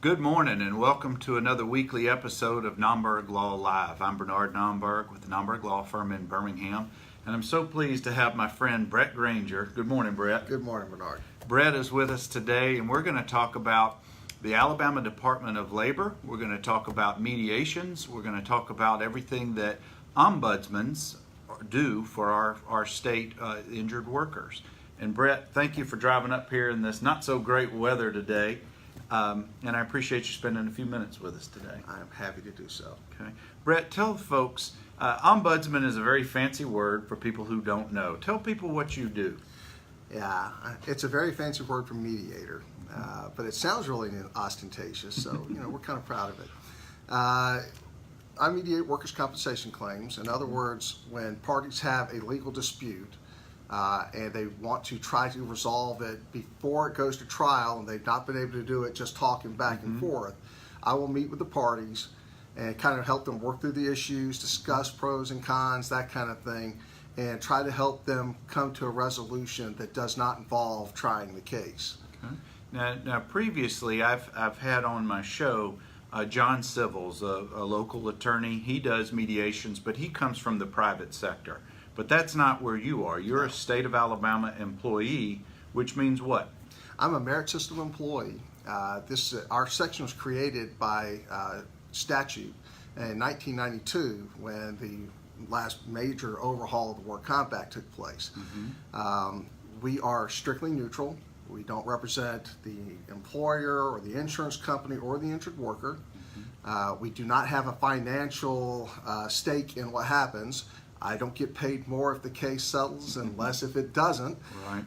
Good morning and welcome to another weekly episode of Nomberg Law Live. I'm Bernard Nomberg with the Nomberg Law Firm in Birmingham, and I'm so pleased to have my friend Brett Granger. Good morning, Brett. Good morning, Bernard. Brett is with us today, and we're going to talk about the Alabama Department of Labor. We're going to talk about mediations. We're going to talk about everything that ombudsmen do for our state injured workers. And Brett, thank you for driving up here in this not so great weather today. And I appreciate you spending a few minutes with us today. I'm happy to do so. Okay, Brett, tell folks, ombudsman is a very fancy word for people who don't know. Tell people what you do. Yeah, it's a very fancy word for mediator, but it sounds really ostentatious, so we're kind of proud of it. I mediate workers' compensation claims. In other words, when parties have a legal dispute, and they want to try to resolve it before it goes to trial, and they've not been able to do it just talking back and forth, I will meet with the parties and kind of help them work through the issues, discuss pros and cons, that kind of thing, and try to help them come to a resolution that does not involve trying the case. Okay. Now previously I've had on my show John Civils, a local attorney. He does mediations, but he comes from the private sector. But that's not where you are. You're a state of Alabama employee, which means what? I'm a merit system employee. Our section was created by statute in 1992 when the last major overhaul of the Work Comp Act took place. We are strictly neutral. We don't represent the employer or the insurance company or the injured worker. We do not have a financial stake in what happens. I don't get paid more if the case settles and less if it doesn't. Right.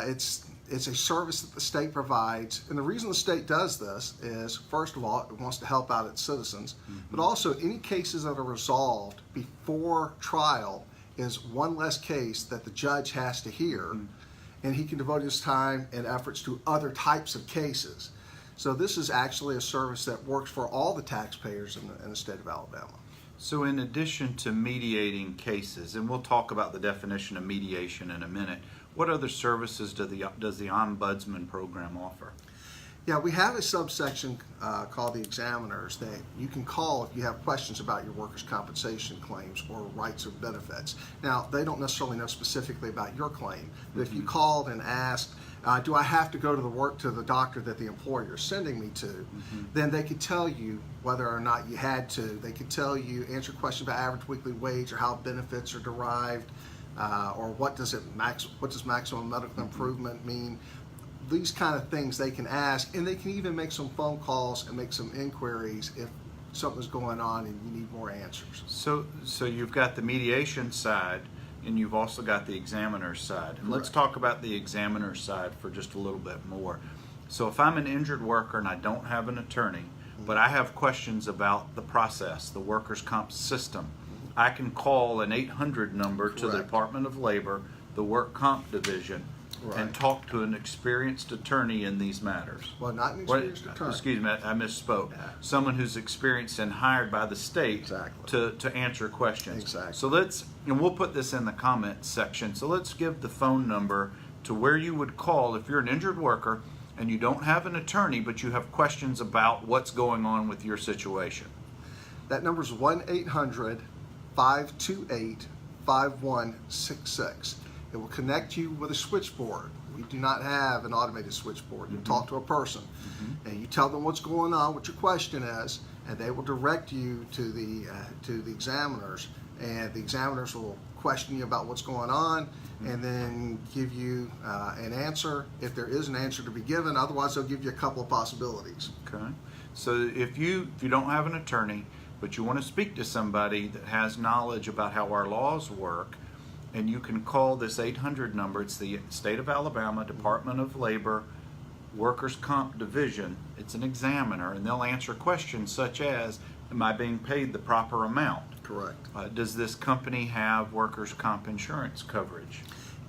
It's a service that the state provides, and the reason the state does this is, first of all, it wants to help out its citizens, but also any cases that are resolved before trial is one less case that the judge has to hear, and he can devote his time and efforts to other types of cases. So this is actually a service that works for all the taxpayers in the state of Alabama. So in addition to mediating cases, and we'll talk about the definition of mediation in a minute, what other services does the Ombudsman program offer? Yeah, we have a subsection called the examiners that you can call if you have questions about your workers' compensation claims or rights or benefits. Now, they don't necessarily know specifically about your claim, but if you called and asked, do I have to go to the doctor that the employer is sending me to, then they could tell you whether or not you had to. They could tell you, answer questions about average weekly wage or how benefits are derived, or what does maximum medical improvement mean. These kind of things they can ask, and they can even make some phone calls and make some inquiries if something's going on and you need more answers. So you've got the mediation side, and you've also got the examiner side. And let's talk about the examiner side for just a little bit more. So if I'm an injured worker and I don't have an attorney, but I have questions about the process, the workers' comp system, I can call an 800 number to the Department of Labor, the Work Comp Division, and talk to an experienced attorney in these matters. Well, not an experienced attorney. Excuse me, I misspoke. Yeah. Someone who's experienced and hired by the state to answer questions. Exactly. So and we'll put this in the comments section, so let's give the phone number to where you would call if you're an injured worker and you don't have an attorney, but you have questions about what's going on with your situation. That number is 1-800-528-5166. It will connect you with a switchboard. We do not have an automated switchboard. You talk to a person, and you tell them what's going on, what your question is, and they will direct you to the examiners, and the examiners will question you about what's going on, and then give you an answer if there is an answer to be given. Otherwise, they'll give you a couple of possibilities. Okay. So if you don't have an attorney, but you want to speak to somebody that has knowledge about how our laws work, and you can call this 800 number. It's the State of Alabama Department of Labor Workers' Comp Division. It's an examiner, and they'll answer questions such as, am I being paid the proper amount? Correct. Does this company have workers' comp insurance coverage?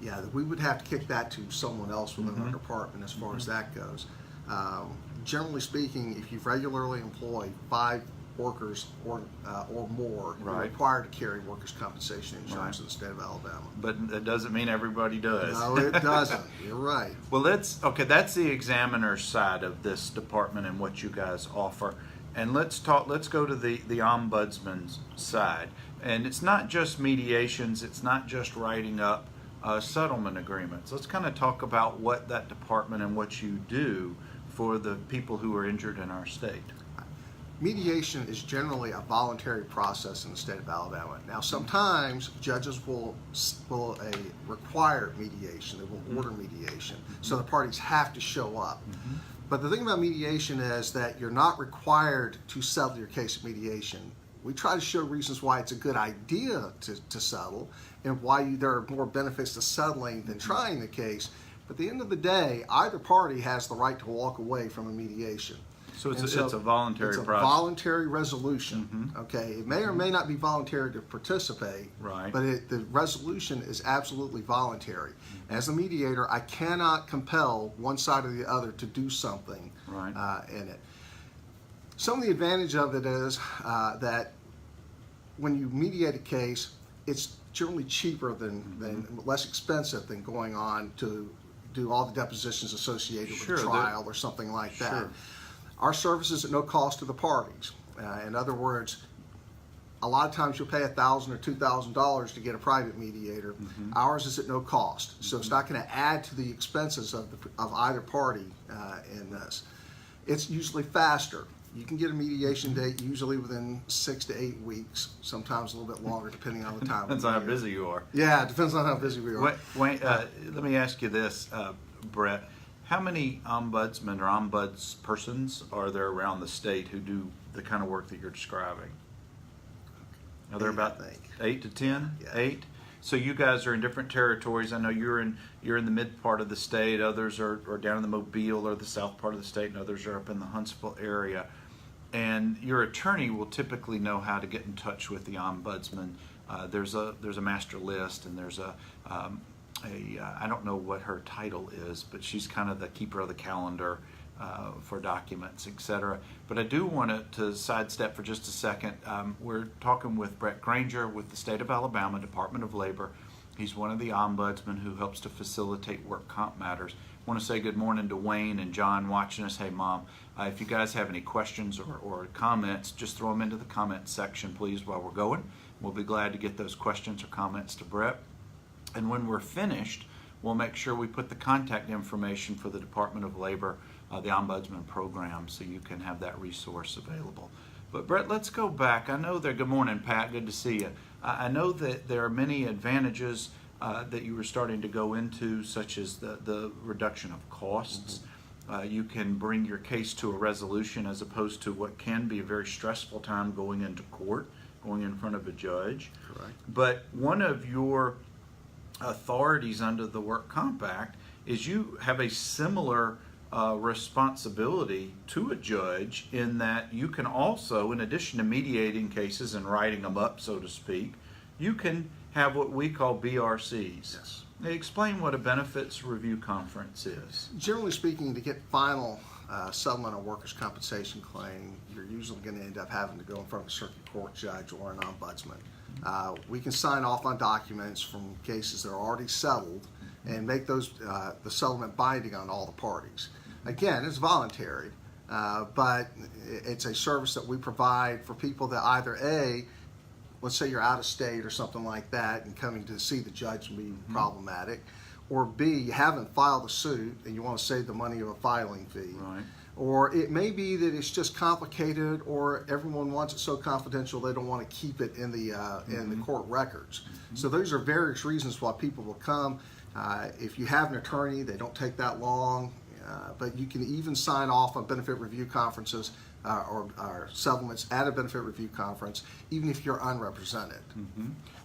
Yeah, we would have to kick that to someone else within our department as far as that goes. Generally speaking, if you've regularly employed 5 workers or more, you're Right. required to carry workers' compensation insurance Right. in the state of Alabama. But that doesn't mean everybody does. No, it doesn't. You're right. Well, that's the examiner's side of this department and what you guys offer. And let's go to the ombudsman's side. And it's not just mediations, it's not just writing up settlement agreements. Let's kind of talk about what that department and what you do for the people who are injured in our state. Mediation is generally a voluntary process in the state of Alabama. Now, sometimes judges will require mediation. They will order mediation, so the parties have to show up. But the thing about mediation is that you're not required to settle your case at mediation. We try to show reasons why it's a good idea to settle and why there are more benefits to settling than trying the case. But at the end of the day, either party has the right to walk away from a mediation. So it's a voluntary It's a process. voluntary resolution. Okay, it may or may not be voluntary to participate, Right. but the resolution is absolutely voluntary. As a mediator, I cannot compel one side or the other to do something Right. in it. Some of the advantage of it is that when you mediate a case, it's generally cheaper than less expensive than going on to do all the depositions associated Sure, with a trial or something like that. Sure. Our service is at no cost to the parties. In other words, a lot of times you'll pay $1,000 or $2,000 to get a private mediator. Ours is at no cost, so it's not going to add to the expenses of either party in this. It's usually faster. You can get a mediation date usually within 6 to 8 weeks, sometimes a little bit longer depending on the time. Depends on how busy you are. Yeah, it depends on how busy we are. Wait, let me ask you this, Brett. How many ombudsmen or ombudspersons are there around the state who do the kind of work that you're describing? Are there 8, about I think. 8 to 10? Yeah. 8? So you guys are in different territories. I know you're in the mid part of the state. Others are down in the Mobile or the south part of the state, and others are up in the Huntsville area. And your attorney will typically know how to get in touch with the ombudsman. There's a master list, and there's I don't know what her title is, but she's kind of the keeper of the calendar for documents, etc. But I do want to sidestep for just a second. We're talking with Brett Granger with the State of Alabama Department of Labor. He's one of the ombudsmen who helps to facilitate work comp matters. I want to say good morning to Wayne and John watching us. Hey, Mom, if you guys have any questions or comments, just throw them into the comments section, please, while we're going. We'll be glad to get those questions or comments to Brett. And when we're finished, we'll make sure we put the contact information for the Department of Labor, the Ombudsman program, so you can have that resource available. But Brett, let's go back. I know that, good morning, Pat, good to see you. I know that there are many advantages that you were starting to go into, such as the reduction of costs. You can bring your case to a resolution as opposed to what can be a very stressful time going into court, going in front of a judge. Correct. But one of your authorities under the Work Comp Act is you have a similar responsibility to a judge in that you can also, in addition to mediating cases and writing them up, so to speak, you can have what we call BRCs. Yes. Explain what a benefits review conference is. Generally speaking, to get final settlement on workers' compensation claim, you're usually going to end up having to go in front of a circuit court judge or an ombudsman. We can sign off on documents from cases that are already settled and make those the settlement binding on all the parties. Again, it's voluntary, but it's a service that we provide for people that either A, let's say you're out of state or something like that and coming to see the judge and be problematic, or B, you haven't filed a suit and you want to save the money of a filing fee. Right. Or it may be that it's just complicated, or everyone wants it so confidential they don't want to keep it in the court records. So those are various reasons why people will come. If you have an attorney, they don't take that long, but you can even sign off on benefit review conferences or settlements at a benefit review conference, even if you're unrepresented.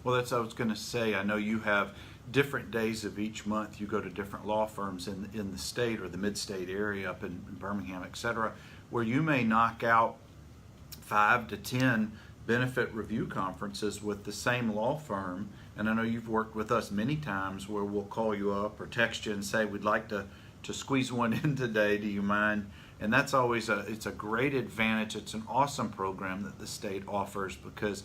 Well, that's what I was going to say. I know you have different days of each month. You go to different law firms in the state or the mid-state area up in Birmingham, etc., where you may knock out 5 to 10 benefit review conferences with the same law firm. And I know you've worked with us many times where we'll call you up or text you and say we'd like to to squeeze one in today. Do you mind? And that's always it's a great advantage. It's an awesome program that the state offers, because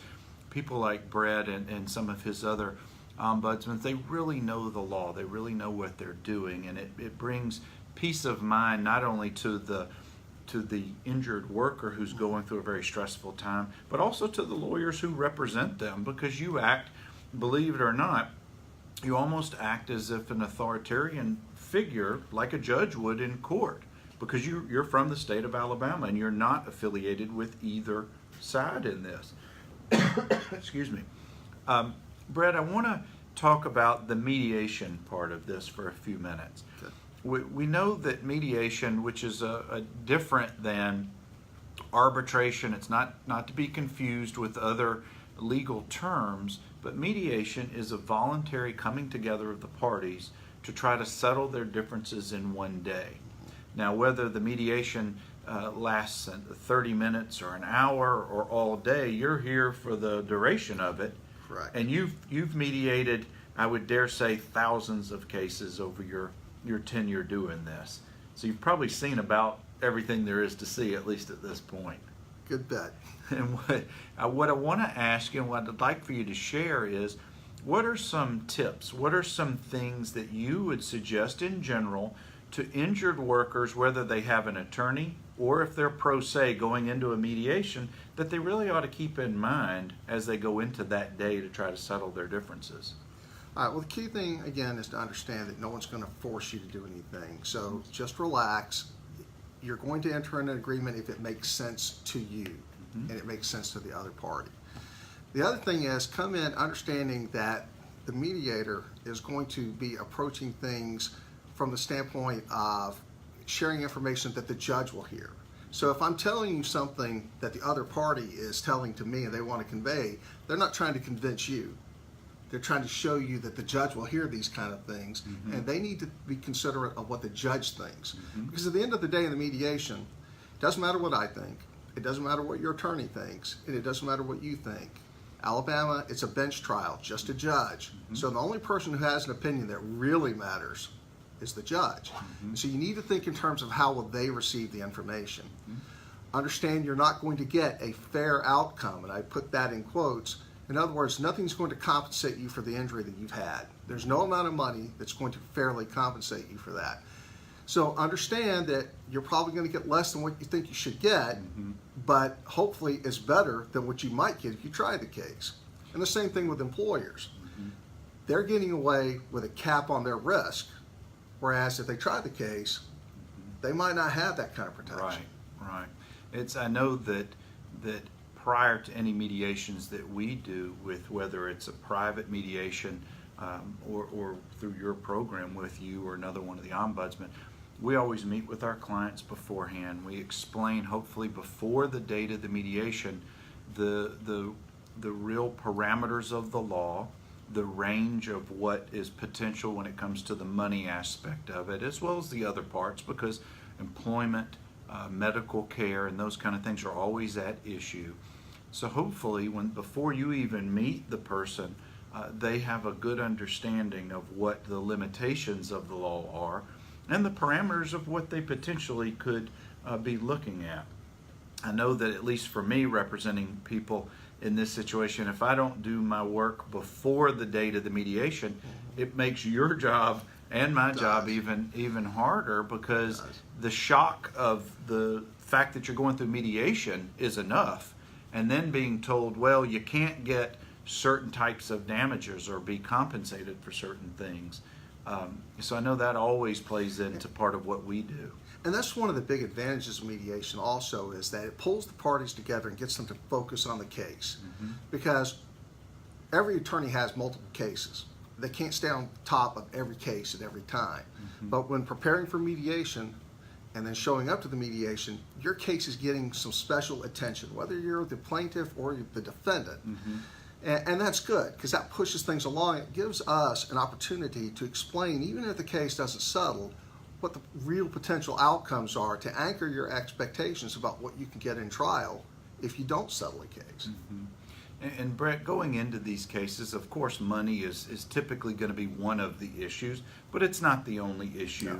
people like Brett and some of his other ombudsmen, they really know the law. They really know what they're doing, and it brings peace of mind not only to the injured worker who's going through a very stressful time, but also to the lawyers who represent them, because you act, believe it or not, you almost act as if an authoritarian figure like a judge would in court, because you're from the state of Alabama and you're not affiliated with either side in this. Excuse me. Brett, I want to talk about the mediation part of this for a few minutes. Okay. We know that mediation, which is a different than arbitration, it's not to be confused with other legal terms, but mediation is a voluntary coming together of the parties to try to settle their differences in one day. Now, whether the mediation lasts 30 minutes or an hour or all day, you're here for the duration of it. Correct. And you've mediated, I would dare say, thousands of cases over your tenure doing this. So you've probably seen about everything there is to see, at least at this point. Good bet. And what I want to ask you and what I'd like for you to share is, what are some tips? What are some things that you would suggest in general to injured workers, whether they have an attorney or if they're pro se going into a mediation, that they really ought to keep in mind as they go into that day to try to settle their differences? All right, well, the key thing, again, is to understand that no one's going to force you to do anything. So just relax. You're going to enter an agreement if it makes sense to you and it makes sense to the other party. The other thing is, come in understanding that the mediator is going to be approaching things from the standpoint of sharing information that the judge will hear. So if I'm telling you something that the other party is telling to me and they want to convey, they're not trying to convince you. They're trying to show you that the judge will hear these kind of things, and they need to be considerate of what the judge thinks. Because at the end of the day in the mediation, it doesn't matter what I think, it doesn't matter what your attorney thinks, and it doesn't matter what you think. Alabama, it's a bench trial, just a judge. So the only person who has an opinion that really matters is the judge. So you need to think in terms of how will they receive the information. Understand you're not going to get a fair outcome, and I put that in quotes. In other words, nothing's going to compensate you for the injury that you've had. There's no amount of money that's going to fairly compensate you for that. So understand that you're probably going to get less than what you think you should get, but hopefully it's better than what you might get if you try the case. And the same thing with employers. They're getting away with a cap on their risk, whereas if they try the case, they might not have that kind of protection. Right. I know that prior to any mediations that we do, with whether it's a private mediation or through your program with you or another one of the ombudsmen, we always meet with our clients beforehand. We explain, hopefully before the date of the mediation, the real parameters of the law, the range of what is potential when it comes to the money aspect of it, as well as the other parts, because employment, medical care, and those kind of things are always at issue. So hopefully, before you even meet the person, they have a good understanding of what the limitations of the law are and the parameters of what they potentially could be looking at. I know that, at least for me, representing people in this situation, if I don't do my work before the date of the mediation, it makes your job and my job even harder, because the shock of the fact that you're going through mediation is enough, and then being told, well, you can't get certain types of damages or be compensated for certain things. So I know that always plays into part of what we do. And that's one of the big advantages of mediation also, is that it pulls the parties together and gets them to focus on the case. Because every attorney has multiple cases. They can't stay on top of every case at every time. But when preparing for mediation and then showing up to the mediation, your case is getting some special attention, whether you're the plaintiff or the defendant. And that's good, because that pushes things along. It gives us an opportunity to explain, even if the case doesn't settle, what the real potential outcomes are, to anchor your expectations about what you can get in trial if you don't settle a case. And Brett, going into these cases, of course, money is typically going to be one of the issues, but it's not the only issue.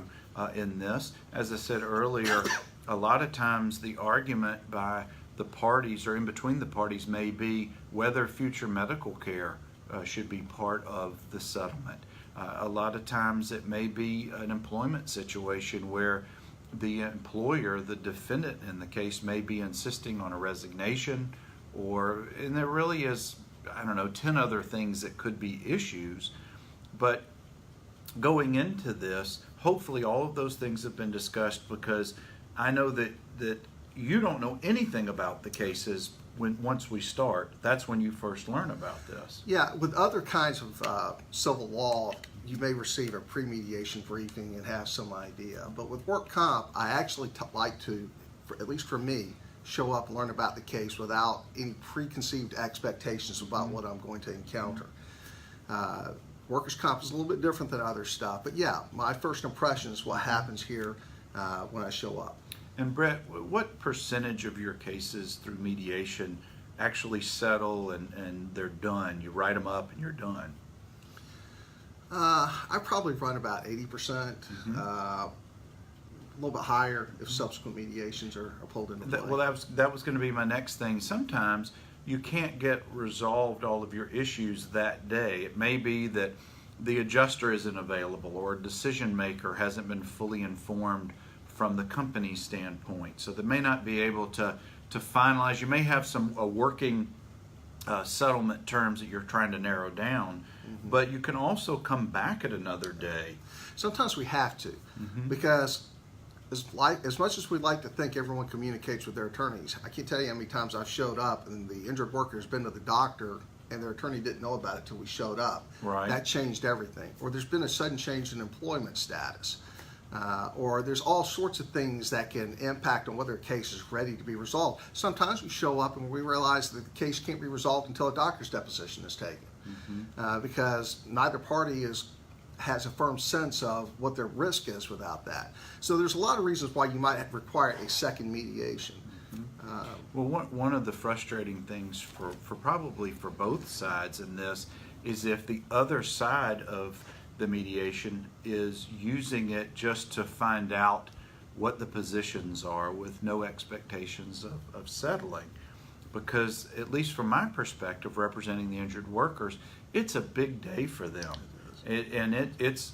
in this. As I said earlier, a lot of times the argument by the parties or in between the parties may be whether future medical care should be part of the settlement. A lot of times it may be an employment situation where the employer, the defendant in the case, may be insisting on a resignation, and there really is, 10 other things that could be issues. But going into this, hopefully all of those things have been discussed, because I know that you don't know anything about the cases once we start. That's when you first learn about this. Yeah, with other kinds of civil law, you may receive a pre-mediation briefing and have some idea. But with work comp, I actually like to, at least for me, show up and learn about the case without any preconceived expectations about what I'm going to encounter. Workers' comp is a little bit different than other stuff. But yeah, my first impression is what happens here when I show up. And Brett, what percentage of your cases through mediation actually settle and they're done? You write them up and you're done. I probably run about 80%, a little bit higher if subsequent mediations are pulled into play. Well, that was going to be my next thing. Sometimes you can't get resolved all of your issues that day. It may be that the adjuster isn't available, or a decision maker hasn't been fully informed from the company standpoint, so they may not be able to finalize. You may have some working settlement terms that you're trying to narrow down, but you can also come back at another day. Sometimes we have to, because as much as we'd like to think everyone communicates with their attorneys, I can't tell you how many times I've showed up and the injured worker has been to the doctor and their attorney didn't know about it till we showed up. Right. That changed everything. Or there's been a sudden change in employment status. Or there's all sorts of things that can impact on whether a case is ready to be resolved. Sometimes we show up and we realize that the case can't be resolved until a doctor's deposition is taken, because neither party has a firm sense of what their risk is without that. So there's a lot of reasons why you might require a second mediation. Well, one of the frustrating things for probably for both sides in this is if the other side of the mediation is using it just to find out what the positions are with no expectations of settling. Because at least from my perspective, representing the injured workers, it's a big day for them. It's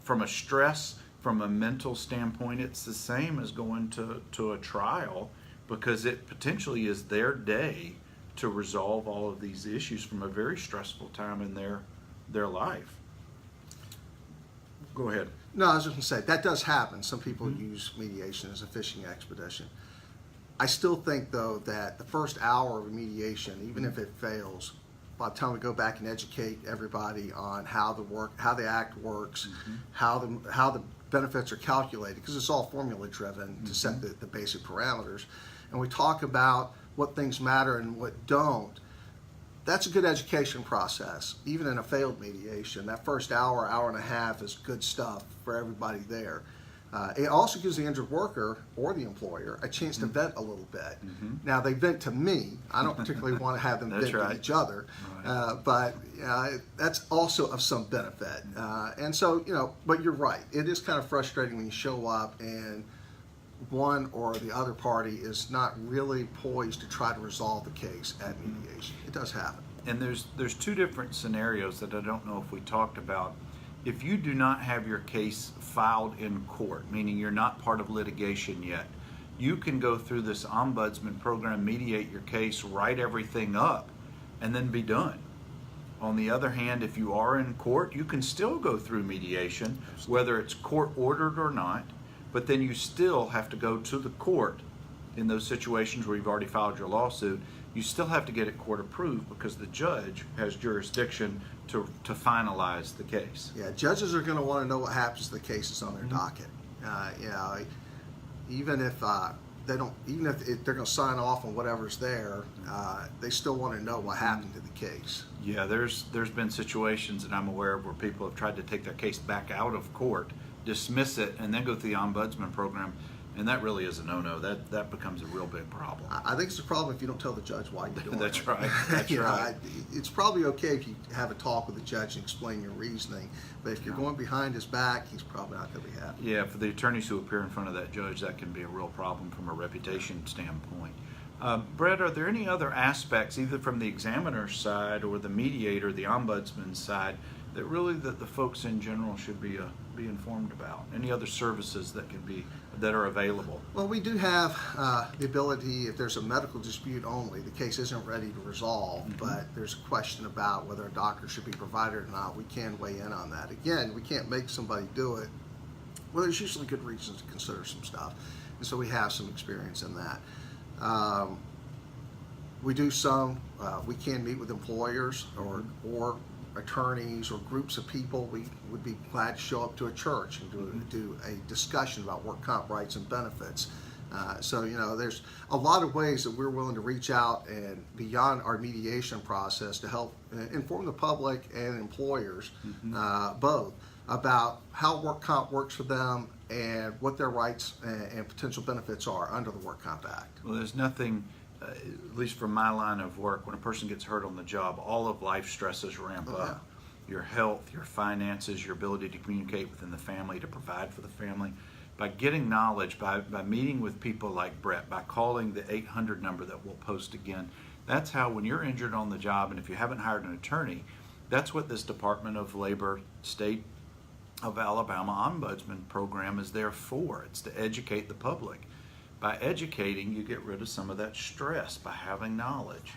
from a stress, from a mental standpoint, it's the same as going to a trial, because it potentially is their day to resolve all of these issues from a very stressful time in their life. Go ahead. No, I was just going to say, that does happen. Some people use mediation as a fishing expedition. I still think, though, that the first hour of a mediation, even if it fails, by the time we go back and educate everybody on how the act works, how the benefits are calculated, because it's all formula driven to set the basic parameters, and we talk about what things matter and what don't. That's a good education process. Even in a failed mediation, that first hour and a half is good stuff for everybody there. It also gives the injured worker or the employer a chance to vent a little bit. Now, they vent to me. I don't particularly want to have them vent to each other, but that's also of some benefit. And so, but you're right. It is kind of frustrating when you show up and one or the other party is not really poised to try to resolve the case at mediation. It does happen. And there's two different scenarios that I don't know if we talked about. If you do not have your case filed in court, meaning you're not part of litigation yet, you can go through this Ombudsman program, mediate your case, write everything up, and then be done. On the other hand, if you are in court, you can still go through mediation, whether it's court ordered or not, but then you still have to go to the court in those situations where you've already filed your lawsuit. You still have to get it court approved because the judge has jurisdiction to finalize the case. Yeah, judges are going to want to know what happens to the cases on their docket. Even if they're going to sign off on whatever's there, they still want to know what happened to the case. Yeah, there's been situations that I'm aware of where people have tried to take their case back out of court, dismiss it, and then go through the Ombudsman program And that really is a no-no. That becomes a real big problem. I think it's a problem if you don't tell the judge why you're doing That's it. right. That's You know, right. it's probably okay if you have a talk with the judge and explain your reasoning, but if you're going behind his back, he's probably not going to be happy. Yeah, for the attorneys who appear in front of that judge, that can be a real problem from a reputation standpoint. Brett, are there any other aspects, either from the examiner's side or the mediator, the ombudsman's side, that really that the folks in general should be informed about? Any other services that are available? Well, we do have the ability, if there's a medical dispute only, the case isn't ready to resolve, but there's a question about whether a doctor should be provided or not, we can weigh in on that. Again, we can't make somebody do it. Well, there's usually good reasons to consider some stuff, and so we have some experience in that. We do we can meet with employers or attorneys or groups of people. We would be glad to show up to a church and do a discussion about work comp rights and benefits. So, there's a lot of ways that we're willing to reach out and beyond our mediation process to help inform the public and employers, both, about how work comp works for them and what their rights and potential benefits are under the Work Comp Act. Well, there's nothing, at least from my line of work, when a person gets hurt on the job, all of life stresses ramp up. Your health, your finances, your ability to communicate within the family, to provide for the family. By getting knowledge, by meeting with people like Brett, by calling the 800 number that we'll post again, that's how, when you're injured on the job, and if you haven't hired an attorney, that's what this Department of Labor, State of Alabama Ombudsman program is there for. It's to educate the public. By educating, you get rid of some of that stress by having knowledge.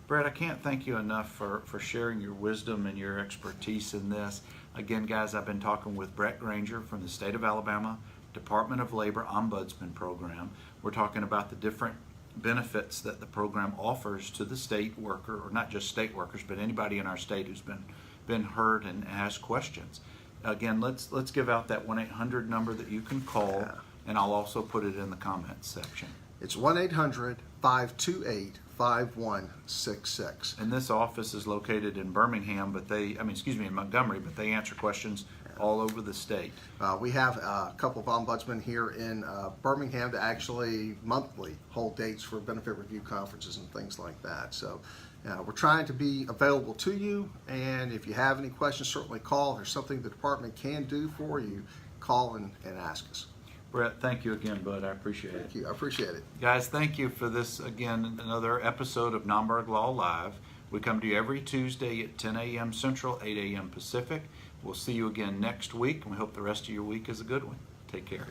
Brett, I can't thank you enough for sharing your wisdom and your expertise in this. Again, guys, I've been talking with Brett Granger from the State of Alabama Department of Labor Ombudsman program. We're talking about the different benefits that the program offers to the state worker, or not just state workers, but anybody in our state who's been hurt and has questions. Again, let's give out that 1-800 number that you can call, and I'll also put it in the comments section. It's 1-800-528-5166. And this office is located in Birmingham, in Montgomery, but they answer questions all over the state. We have a couple of ombudsmen here in Birmingham to actually monthly hold dates for benefit review conferences and things like that. So we're trying to be available to you, and if you have any questions, certainly call. If there's something the department can do for you, call and ask us. Brett, thank you again, bud. I appreciate it. Thank you. I appreciate it. Guys, thank you for this, again, another episode of Nomberg Law Live. We come to you every Tuesday at 10 a.m. Central, 8 a.m. Pacific. We'll see you again next week, and we hope the rest of your week is a good one. Take care.